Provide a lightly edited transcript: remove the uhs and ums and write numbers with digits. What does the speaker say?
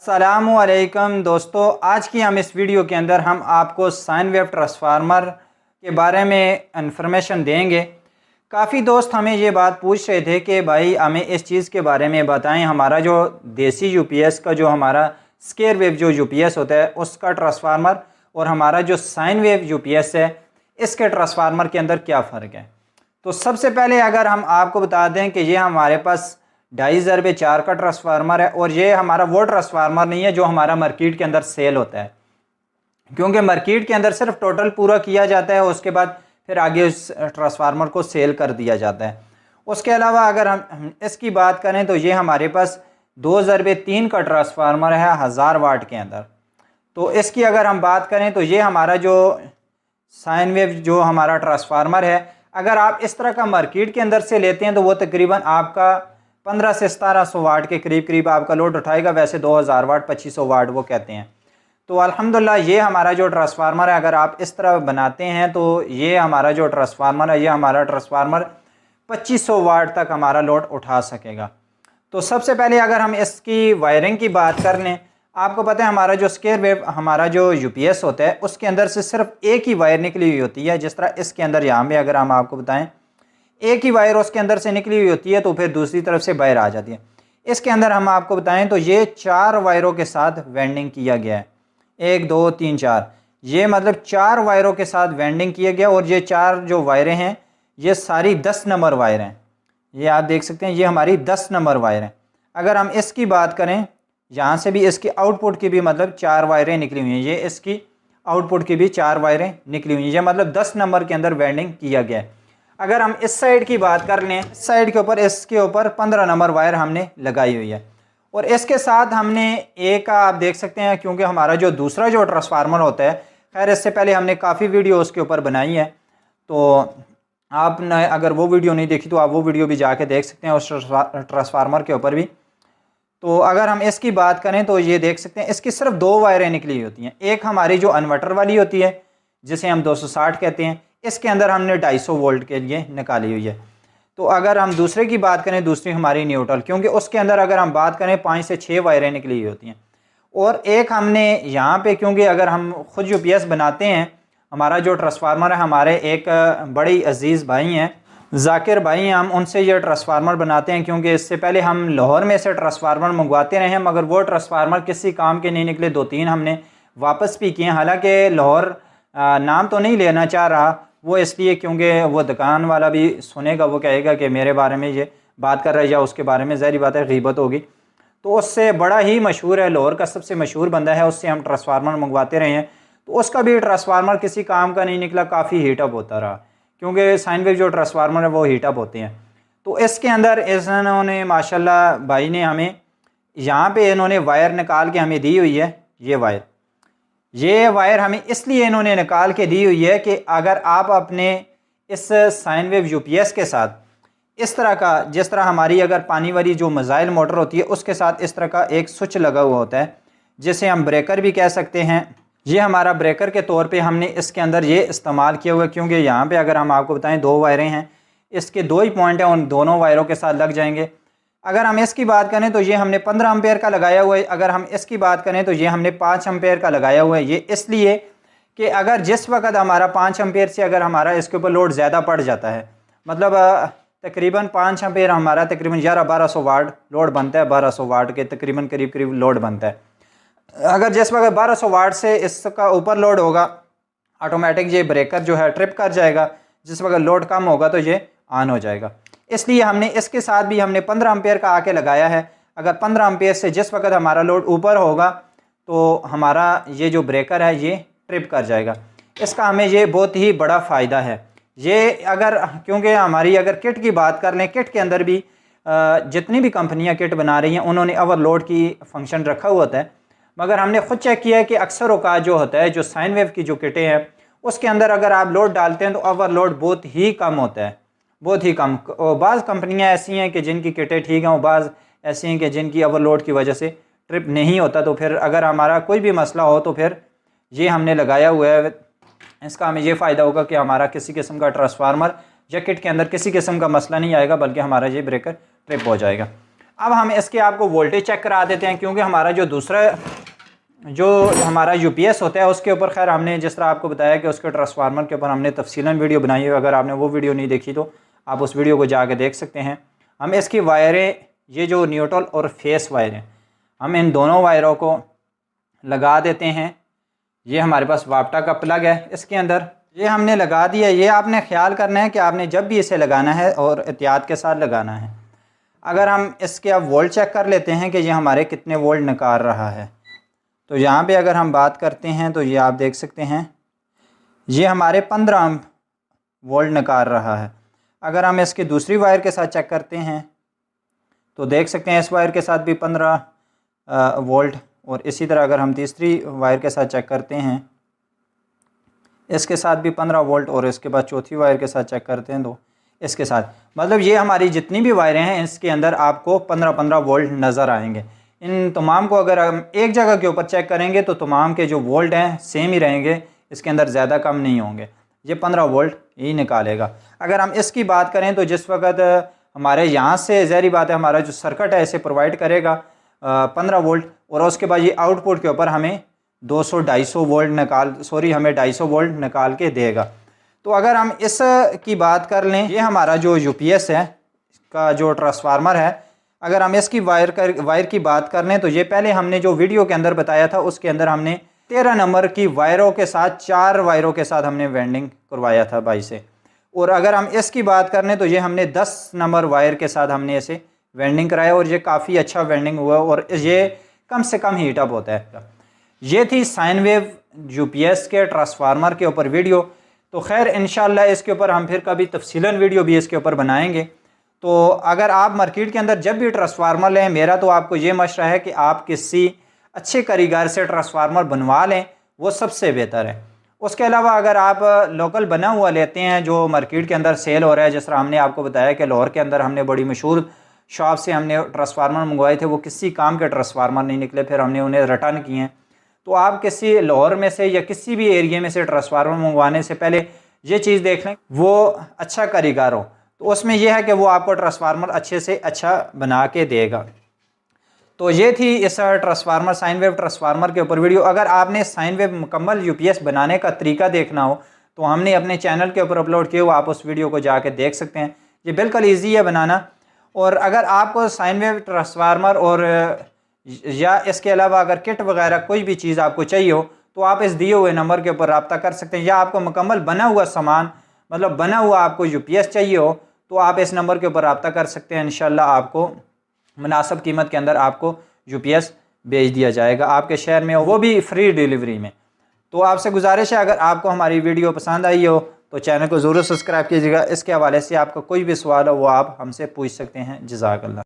अस्सलामुअलैकुम दोस्तों, आज की हम इस वीडियो के अंदर हम आपको साइन वेव ट्रांसफार्मर के बारे में इंफॉर्मेशन देंगे। काफ़ी दोस्त हमें ये बात पूछ रहे थे कि भाई हमें इस चीज़ के बारे में बताएं। हमारा जो देसी यूपीएस का जो हमारा स्क्वायर वेव जो यूपीएस होता है उसका ट्रांसफार्मर और हमारा जो साइन वेव यूपीएस है इसके ट्रांसफार्मर के अंदर क्या फ़र्क है। तो सबसे पहले अगर हम आपको बता दें कि ये हमारे पास 2500/4 का ट्रांसफार्मर है और ये हमारा वो ट्रांसफार्मर नहीं है जो हमारा मार्केट के अंदर सेल होता है, क्योंकि मार्केट के अंदर सिर्फ टोटल पूरा किया जाता है, उसके बाद फिर आगे उस ट्रांसफार्मर को सेल कर दिया जाता है। उसके अलावा अगर हम इसकी बात करें तो ये हमारे पास 2000/3 का ट्रांसफार्मर है 1000 वाट के अंदर। तो इसकी अगर हम बात करें तो ये हमारा जो साइन वेव जो हमारा ट्रांसफार्मर है, अगर आप इस तरह का मार्केट के अंदर से लेते हैं तो वो तकरीबन आपका 1500 से 1700 वाट के करीब आपका लोड उठाएगा। वैसे 2000 वाट 2500 वाट वो कहते हैं। तो अल्हम्दुलिल्लाह ये हमारा जो ट्रांसफार्मर है अगर आप इस तरह बनाते हैं तो ये हमारा जो ट्रांसफार्मर है, ये हमारा ट्रांसफार्मर 2500 वाट तक हमारा लोड उठा सकेगा। तो सबसे पहले अगर हम इसकी वायरिंग की बात कर लें, आपको पता है हमारा जो स्क्वायर वेव हमारा जो यूपीएस होता है उसके अंदर से सिर्फ एक ही वायर निकली हुई होती है। जिस तरह इसके अंदर यहाँ पे अगर हम आपको बताएं एक ही वायर उसके अंदर से निकली हुई होती है तो फिर दूसरी तरफ से बाहर आ जाती है। इसके अंदर हम आपको बताएं तो ये 4 वायरों के साथ वेंडिंग किया गया है। 1 2 3 4, ये मतलब 4 वायरों के साथ वेंडिंग किया गया और ये 4 जो वायरें हैं ये सारी 10 नंबर वायर हैं। ये आप देख सकते हैं ये हमारी 10 नंबर वायर हैं। अगर हम इसकी बात करें, यहाँ से भी इसकी आउटपुट की भी मतलब 4 वायरें निकली हुई हैं, ये इसकी आउटपुट की भी 4 वायरें निकली हुई हैं। ये मतलब 10 नंबर के अंदर वेंडिंग किया गया है। अगर हम इस साइड की बात कर लें, इस साइड के ऊपर इसके ऊपर 15 नंबर वायर हमने लगाई हुई है और इसके साथ हमने एक आप देख सकते हैं, क्योंकि हमारा जो दूसरा जो ट्रांसफार्मर होता है, खैर इससे पहले हमने काफ़ी वीडियो उसके ऊपर बनाई है, तो आपने अगर वो वीडियो नहीं देखी तो आप वो वीडियो भी जाके देख सकते हैं उस ट्रांसफार्मर के ऊपर भी। तो अगर हम इसकी बात करें तो ये देख सकते हैं इसकी सिर्फ 2 वायरें निकली हुई होती हैं। एक हमारी जो इन्वर्टर वाली होती है जिसे हम 260 कहते हैं, इसके अंदर हमने 250 वोल्ट के लिए निकाली हुई है। तो अगर हम दूसरे की बात करें, दूसरी हमारी न्यूट्रल, क्योंकि उसके अंदर अगर हम बात करें 5 से 6 वायरें निकली हुई होती हैं। और एक हमने यहाँ पे, क्योंकि अगर हम खुद यूपीएस बनाते हैं, हमारा जो ट्रांसफार्मर है हमारे एक बड़े अजीज़ भाई हैं जाकिर भाई हैं, हम उनसे ये ट्रांसफार्मर बनाते हैं, क्योंकि इससे पहले हम लाहौर में से ट्रांसफार्मर मंगवाते रहे हैं मगर वो ट्रांसफार्मर किसी काम के नहीं निकले। 2-3 हमने वापस भी किए। हालांकि लाहौर नाम तो नहीं लेना चाह रहा वो, इसलिए क्योंकि वो दुकान वाला भी सुनेगा, वो कहेगा कि मेरे बारे में ये बात कर रहा है या उसके बारे में, ज़ाहिर बात है गीबत होगी। तो उससे बड़ा ही मशहूर है, लाहौर का सबसे मशहूर बंदा है, उससे हम ट्रांसफार्मर मंगवाते रहे हैं। तो उसका भी ट्रांसफार्मर किसी काम का नहीं निकला, काफ़ी हीटअप होता रहा, क्योंकि साइन वेव जो ट्रांसफार्मर है वो हीटअप होते हैं। तो इसके अंदर इन्होंने माशाल्लाह भाई ने हमें यहाँ पे इन्होंने वायर निकाल के हमें दी हुई है। ये वायर हमें इसलिए इन्होंने निकाल के दी हुई है कि अगर आप अपने इस साइन वेव यूपीएस के साथ इस तरह का, जिस तरह हमारी अगर पानी वाली जो मिसाइल मोटर होती है उसके साथ इस तरह का एक स्विच लगा हुआ होता है जिसे हम ब्रेकर भी कह सकते हैं, ये हमारा ब्रेकर के तौर पे हमने इसके अंदर ये इस्तेमाल किया हुआ है। क्योंकि यहाँ पे अगर हम आपको बताएं 2 वायरें हैं, इसके 2 ही पॉइंट हैं, उन दोनों वायरों के साथ लग जाएंगे। अगर हम इसकी बात करें तो ये हमने 15 एम्पेयर का लगाया हुआ है। अगर हम इसकी बात करें तो ये हमने 5 एम्पेयर का लगाया हुआ है। ये इसलिए कि अगर जिस वक्त हमारा 5 एम्पेयर से अगर हमारा इसके ऊपर लोड ज़्यादा पड़ जाता है, मतलब तकरीबन 5 एम्पेयर हमारा तकरीबन 1100-1200 वाट लोड बनता है, 1200 वाट के तकरीबन करीब लोड बनता है। अगर जिस वक्त 1200 वाट से इसका ऊपर लोड होगा, ऑटोमेटिक ये ब्रेकर जो है ट्रिप कर जाएगा। जिस वक्त लोड कम होगा तो ये ऑन हो जाएगा। इसलिए हमने इसके साथ भी हमने 15 एम्पेयर का आके लगाया है। अगर 15 एम्पेयर से जिस वक्त हमारा लोड ऊपर होगा तो हमारा ये जो ब्रेकर है ये ट्रिप कर जाएगा। इसका हमें ये बहुत ही बड़ा फ़ायदा है। ये अगर, क्योंकि हमारी अगर किट की बात कर लें, किट के अंदर भी जितनी भी कंपनियां किट बना रही हैं उन्होंने ओवरलोड की फंक्शन रखा हुआ होता है, मगर हमने ख़ुद चेक किया है कि अक्सर औक़ात जो होता है, जो साइन वेव की जो किटें हैं उसके अंदर अगर आप लोड डालते हैं तो ओवरलोड बहुत ही कम होता है, बहुत ही कम। और बाज़ कंपनियां ऐसी हैं कि जिनकी किटें ठीक हैं और बाज़ ऐसी हैं कि जिनकी ओवरलोड की वजह से ट्रिप नहीं होता। तो फिर अगर हमारा कोई भी मसला हो तो फिर ये हमने लगाया हुआ है। इसका हमें ये फ़ायदा होगा कि हमारा किसी किस्म का ट्रांसफार्मर या किट के अंदर किसी किस्म का मसला नहीं आएगा, बल्कि हमारा ये ब्रेकर ट्रिप हो जाएगा। अब हम इसके आपको वोल्टेज चेक करा देते हैं, क्योंकि हमारा जो दूसरा जो हमारा यूपीएस होता है उसके ऊपर खैर हमने जिस तरह आपको बताया कि उसके ट्रांसफार्मर के ऊपर हमने तफसीलन वीडियो बनाई है। अगर आपने वो वीडियो नहीं देखी तो आप उस वीडियो को जाके देख सकते हैं। हम इसकी वायरें, ये जो न्यूट्रल और फेस वायरें, हम इन दोनों वायरों को लगा देते हैं। ये हमारे पास वापटा का प्लग है, इसके अंदर ये हमने लगा दिया। ये आपने ख्याल करना है कि आपने जब भी इसे लगाना है और एहतियात के साथ लगाना है। अगर हम इसके अब वोल्ट चेक कर लेते हैं कि ये हमारे कितने वोल्ट निकाल रहा है, तो यहाँ पे अगर हम बात करते हैं तो ये आप देख सकते हैं ये हमारे 15 एम्प वोल्ट निकाल रहा है। अगर हम इसकी दूसरी वायर के साथ चेक करते हैं तो देख सकते हैं इस वायर के साथ भी 15 वोल्ट, और इसी तरह अगर हम तीसरी वायर के साथ चेक करते हैं इसके साथ भी 15 वोल्ट, और इसके बाद चौथी वायर के साथ चेक करते हैं तो इसके साथ, मतलब ये हमारी जितनी भी वायरें हैं इसके अंदर आपको 15-15 वोल्ट नज़र आएंगे। इन तमाम को अगर हम एक जगह के ऊपर चेक करेंगे तो तमाम के जो वोल्ट हैं सेम ही रहेंगे, इसके अंदर ज़्यादा कम नहीं होंगे। ये 15 वोल्ट ही निकालेगा। अगर हम इसकी बात करें तो जिस वक्त हमारे यहाँ से ज़ाहिर बात है हमारा जो सर्किट है इसे प्रोवाइड करेगा 15 वोल्ट, और उसके बाद ये आउटपुट के ऊपर हमें 200-250 वोल्ट हमें 250 वोल्ट निकाल के देगा। तो अगर हम इस की बात कर लें, ये हमारा जो यूपीएस है का जो ट्रांसफार्मर है, अगर हम इसकी वायर की बात कर लें तो ये पहले हमने जो वीडियो के अंदर बताया था उसके अंदर हमने 13 नंबर की वायरों के साथ 4 वायरों के साथ हमने वेल्डिंग करवाया था भाई से। और अगर हम इसकी बात कर लें तो ये हमने 10 नंबर वायर के साथ हमने इसे वेल्डिंग कराया, और ये काफ़ी अच्छा वेल्डिंग हुआ और ये कम से कम हीटअप होता है। ये थी साइन वेव यूपीएस के ट्रांसफार्मर के ऊपर वीडियो। तो खैर इंशाल्लाह इसके ऊपर हम फिर कभी तफसीलन वीडियो भी इसके ऊपर बनाएंगे। तो अगर आप मार्केट के अंदर जब भी ट्रांसफार्मर लें, मेरा तो आपको ये मशवरा है कि आप किसी अच्छे कारीगर से ट्रांसफार्मर बनवा लें, वो सबसे बेहतर है। उसके अलावा अगर आप लोकल बना हुआ लेते हैं जो मार्केट के अंदर सेल हो रहा है, जिस तरह हमने आपको बताया कि लाहौर के अंदर हमने बड़ी मशहूर शॉप से हमने ट्रांसफार्मर मंगवाए थे, वो किसी काम के ट्रांसफार्मर नहीं निकले, फिर हमने उन्हें रिटर्न किए हैं। तो आप किसी लाहौर में से या किसी भी एरिया में से ट्रांसफार्मर मंगवाने से पहले ये चीज़ देख लें वो अच्छा कारीगर हो, तो उसमें यह है कि वो आपको ट्रांसफार्मर अच्छे से अच्छा बना के देगा। तो ये थी इस ट्रांसफार्मर साइन वेव ट्रांसफार्मर के ऊपर वीडियो। अगर आपने साइन वेव मुकम्मल यूपीएस बनाने का तरीका देखना हो तो हमने अपने चैनल के ऊपर अपलोड किया हो, आप उस वीडियो को जाके देख सकते हैं। ये बिल्कुल ईजी है बनाना। और अगर आपको साइन वेव ट्रांसफार्मर और या इसके अलावा अगर किट वगैरह कोई भी चीज़ आपको चाहिए हो तो आप इस दिए हुए नंबर के ऊपर रब्ता कर सकते हैं, या आपको मुकम्मल बना हुआ सामान मतलब बना हुआ आपको यूपीएस चाहिए हो तो आप इस नंबर के ऊपर रब्ता कर सकते हैं। इंशाल्लाह आपको मुनासिब कीमत के अंदर आपको यूपीएस भेज दिया जाएगा आपके शहर में, वो भी फ्री डिलीवरी में। तो आपसे गुजारिश है अगर आपको हमारी वीडियो पसंद आई हो तो चैनल को ज़रूर सब्सक्राइब कीजिएगा। इसके हवाले से आपका कोई भी सवाल हो वो आप हमसे पूछ सकते हैं। जज़ाकल्लाह।